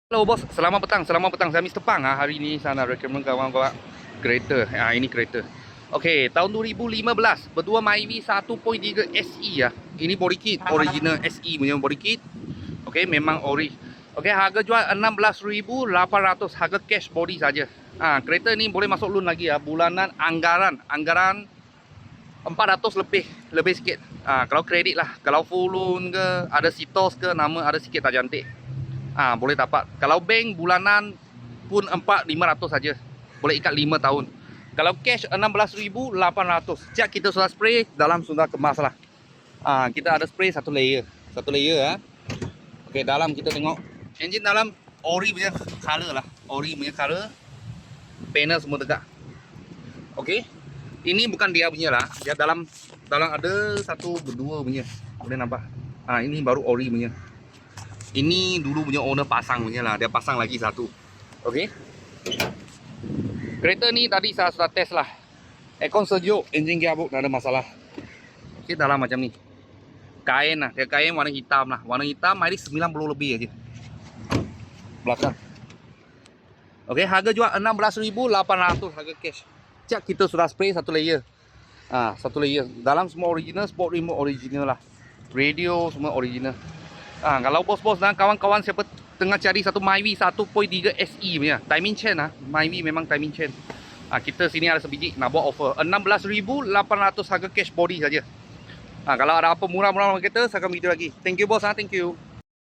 Hello bos, selamat petang, saya Mr. Pang. Hari ini saya nak recommend kawan-kawan kereta. Ini kereta. Okey, tahun 2015 berdua Myvi 1.3 SE ya. Ini body kit original SE punya body kit. Okey, memang ori. Okey, harga jual 16,800, harga cash body saja. Kereta ni boleh masuk loan lagi ya. Bulanan anggaran 400 lebih sikit. Kalau kredit lah, kalau full loan ke, ada sitos ke, nama ada sikit tak cantik. Boleh dapat. Kalau bank bulanan pun 4,500 saja. Boleh ikat 5 tahun. Kalau cash 16,800. Sejak kita sudah spray, dalam sudah kemas lah. Kita ada spray satu layer ya. Okey, dalam kita tengok engine dalam ori punya color lah. Ori punya color. Panel semua tegak. Okey. Ini bukan dia punya lah. Dia dalam ada satu berdua punya. Boleh nampak. Ini baru ori punya. Ini dulu punya owner pasang punya lah. Dia pasang lagi satu. Okey. Kereta ni tadi saya sudah test lah. Aircon sejuk, engine gearbox tak ada masalah. Okey, dalam macam ni. Kain lah. Dia kain warna hitam lah. Warna hitam mileage 90 lebih aja. Belakang. Okey, harga jual 16,800 harga cash. Sejak kita sudah spray satu layer. Satu layer. Dalam semua original, sport remote original lah. Radio semua original. Kalau bos-bos dan kawan-kawan siapa tengah cari satu Myvi 1.3 SE punya timing chain Myvi memang timing chain. Kita sini ada sebiji nak buat offer 16,800 harga cash body saja. Kalau ada apa murah-murah kita saya akan video lagi. Thank you bos, thank you.